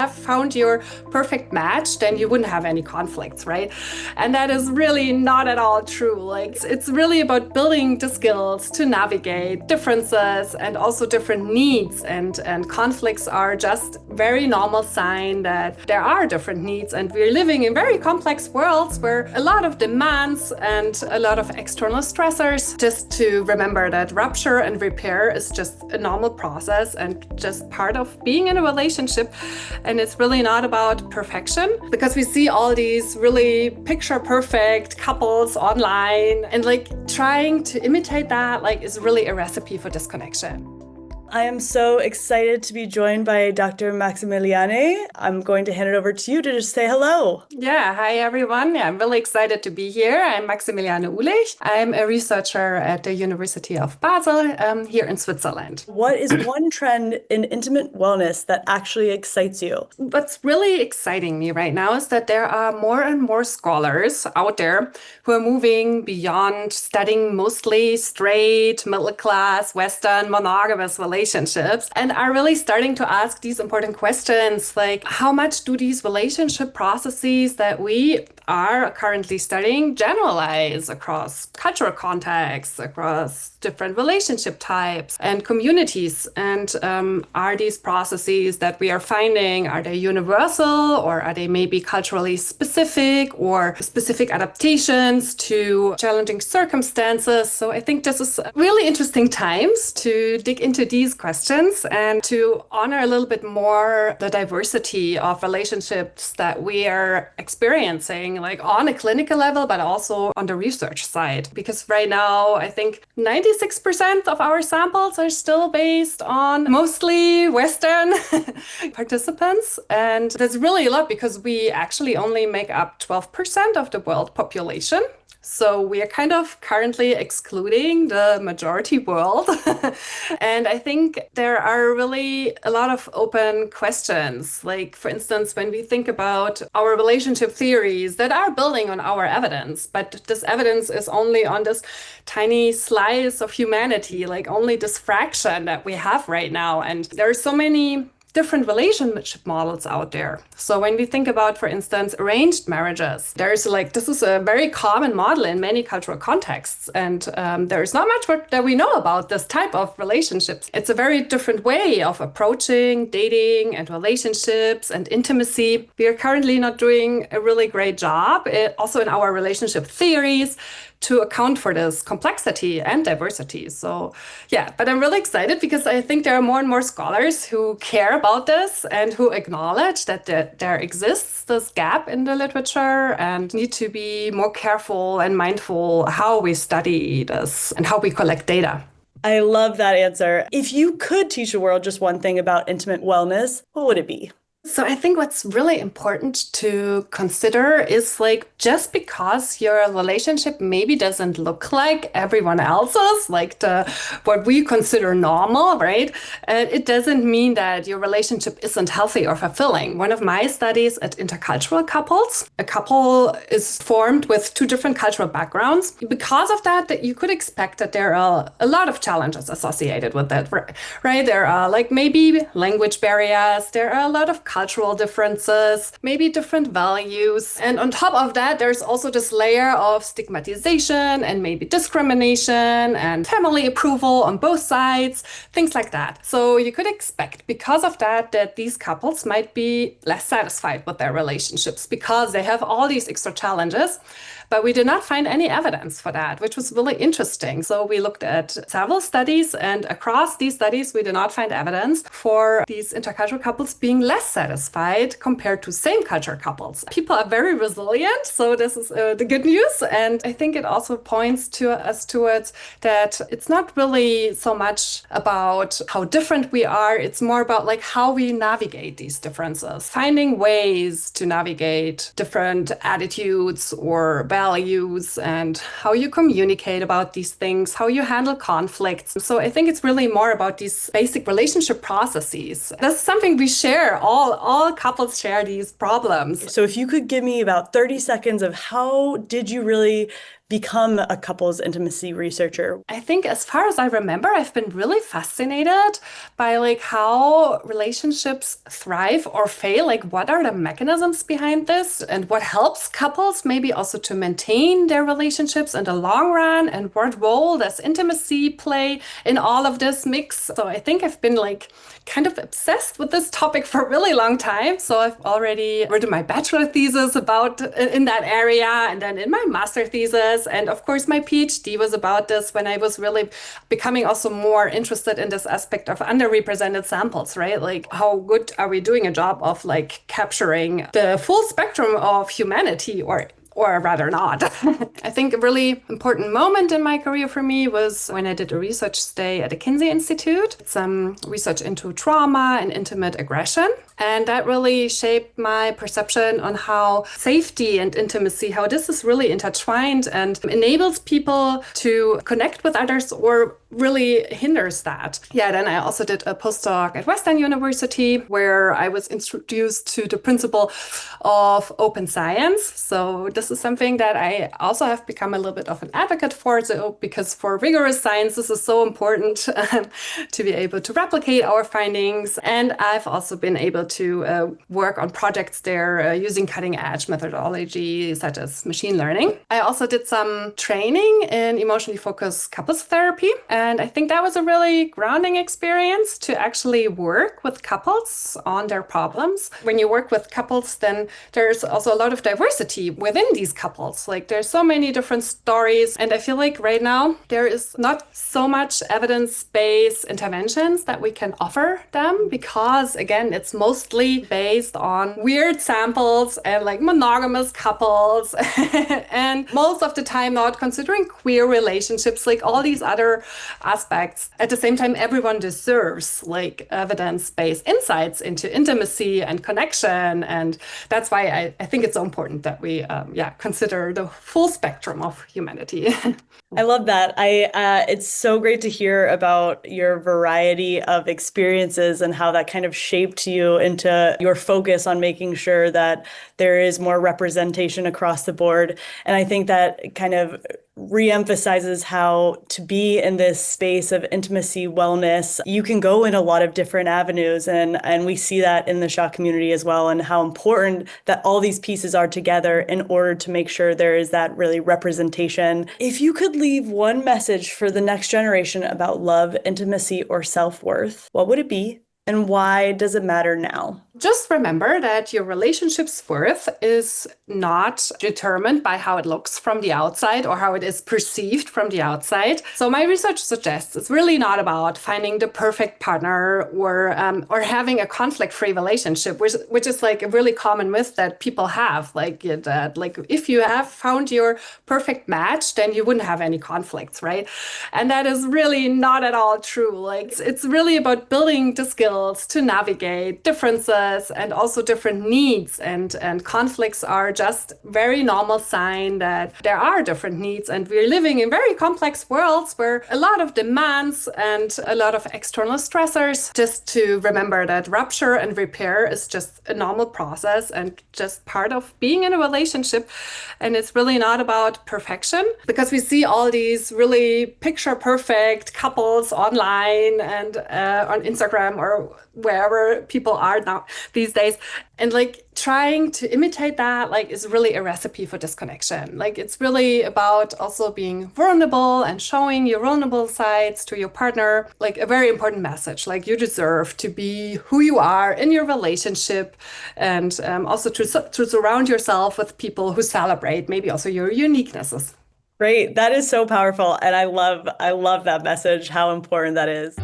have found your perfect match, then you wouldn't have any conflicts, right? And that is really not at all true. Like, it's really about building the skills to navigate differences and also different needs. And conflicts are just very normal sign that there are different needs. And we're living in very complex worlds where a lot of demands and a lot of external stressors. Just to remember that rupture and repair is just a normal process and just part of being in a relationship. And it's really not about perfection, because we see all these really picture perfect couples online, and like trying to imitate that is really a recipe for disconnection. I am so excited to be joined by Dr. Maximiliane. I'm going to hand it over to you to just say hello. Yeah, hi everyone. Yeah, I'm really excited to be here. I'm Maximiliane Uhlich. I'm a researcher at the University of Basel here in Switzerland. What is one trend in intimate wellness that actually excites you? What's really exciting me right now is that there are more and more scholars out there who are moving beyond studying mostly straight, middle class, Western, monogamous relationships, and are really starting to ask these important questions like, how much do these relationship processes that we are currently studying generalize across cultural contexts, across different relationship types and communities? And are these processes that we are finding, are they universal, or are they maybe culturally specific or specific adaptations to challenging circumstances? So I think this is really interesting times to dig into these questions and to honor a little bit more the diversity of relationships that we are experiencing, like on a clinical level, but also on the research side. Because right now, I think 96% of our samples are still based on mostly Western participants. And that's really a lot because we actually only make up 12% of the world population. So we are kind of currently excluding the majority world. And I think there are really a lot of open questions. Like, for instance, when we think about our relationship theories that are building on our evidence, but this evidence is only on this tiny slice of humanity, like only this fraction that we have right now. And there are so many different relationship models out there. So when we think about, for instance, arranged marriages, this is a very common model in many cultural contexts. And there's not much that we know about this type of relationships. It's a very different way of approaching dating and relationships and intimacy. We are currently not doing a really great job, also in our relationship theories, to account for this complexity and diversity. So yeah, but I'm really excited because I think there are more and more scholars who care about this and who acknowledge that there exists this gap in the literature and need to be more careful and mindful how we study this and how we collect data. I love that answer. If you could teach the world just one thing about intimate wellness, what would it be? So I think what's really important to consider is just because your relationship maybe doesn't look like everyone else's, what we consider normal, right? It doesn't mean that your relationship isn't healthy or fulfilling. One of my studies at intercultural couples, a couple is formed with two different cultural backgrounds. Because of that, you could expect that there are a lot of challenges associated with that, right? There are maybe language barriers, there are a lot of cultural differences, maybe different values. And on top of that, there's also this layer of stigmatization and maybe discrimination and family approval on both sides, things like that. So you could expect, because of that these couples might be less satisfied with their relationships because they have all these extra challenges. But we did not find any evidence for that, which was really interesting. So we looked at several studies, and across these studies, we did not find evidence for these intercultural couples being less satisfied compared to same culture couples. People are very resilient, so this is the good news. And I think it also points to us towards that it's not really so much about how different we are. It's more about how we navigate these differences, finding ways to navigate different attitudes or values and how you communicate about these things, how you handle conflicts. So I think it's really more about these basic relationship processes. That's something we share. All couples share these problems. So if you could give me about 30 seconds of how did you really become a couples intimacy researcher? I think as far as I remember, I've been really fascinated by like how relationships thrive or fail. Like what are the mechanisms behind this and what helps couples maybe also to maintain their relationships in the long run and what role does intimacy play in all of this mix. So I think I've been like kind of obsessed with this topic for a really long time. So I've already written my bachelor thesis about in that area and then in my master thesis. And of course, my PhD was about this when I was really becoming also more interested in this aspect of underrepresented samples, right? Like how good are we doing a job of like capturing the full spectrum of humanity or rather not. I think a really important moment in my career for me was when I did a research stay at the Kinsey Institute, some research into trauma and intimate aggression. And that really shaped my perception on how safety and intimacy, how this is really intertwined and enables people to connect with others or really hinders that. Yeah, then I also did a postdoc at Western University where I was introduced to the principle of open science. So this is something that I also have become a little bit of an advocate for. So because for rigorous science, this is so important to be able to replicate our findings. And I've also been able to work on projects there using cutting edge methodology such as machine learning. I also did some training in emotionally focused couples therapy. And I think that was a really grounding experience to actually work with couples on their problems. When you work with couples, then there's also a lot of diversity within these couples. Like there's so many different stories. And I feel like right now there is not so much evidence-based interventions that we can offer them because again, it's mostly based on weird samples and like monogamous couples and most of the time not considering queer relationships, like all these other aspects. At the same time, everyone deserves like evidence-based insights into intimacy and connection. And that's why I think it's so important that we consider the full spectrum of humanity. I love that. It's so great to hear about your variety of experiences and how that kind of shaped you into your focus on making sure that there is more representation across the board. And I think that kind of reemphasizes how to be in this space of intimacy, wellness, you can go in a lot of different avenues. And we see that in the SHA community as well, and how important that all these pieces are together in order to make sure there is that really representation. If you could leave one message for the next generation about love, intimacy, or self-worth, what would it be? And why does it matter now? Just remember that your relationship's worth is not determined by how it looks from the outside or how it is perceived from the outside. So my research suggests it's really not about finding the perfect partner or having a conflict-free relationship, which is like a really common myth that people have. Like that, like if you have found your perfect match, then you wouldn't have any conflicts, right? And that is really not at all true. Like it's really about building the skills to navigate differences and also different needs, and conflicts are just very normal sign that there are different needs, and we're living in very complex worlds where a lot of demands and a lot of external stressors. Just to remember that rupture and repair is just a normal process and just part of being in a relationship, and it's really not about perfection, because we see all these really picture perfect couples online and on Instagram or wherever people are now these days, and like trying to imitate that like is really a recipe for disconnection. Like it's really about also being vulnerable and showing your vulnerable sides to your partner, like a very important message. Like you deserve to be who you are in your relationship, and also to surround yourself with people who celebrate maybe also your uniquenesses. Great. That is so powerful. And I love that message, how important that is.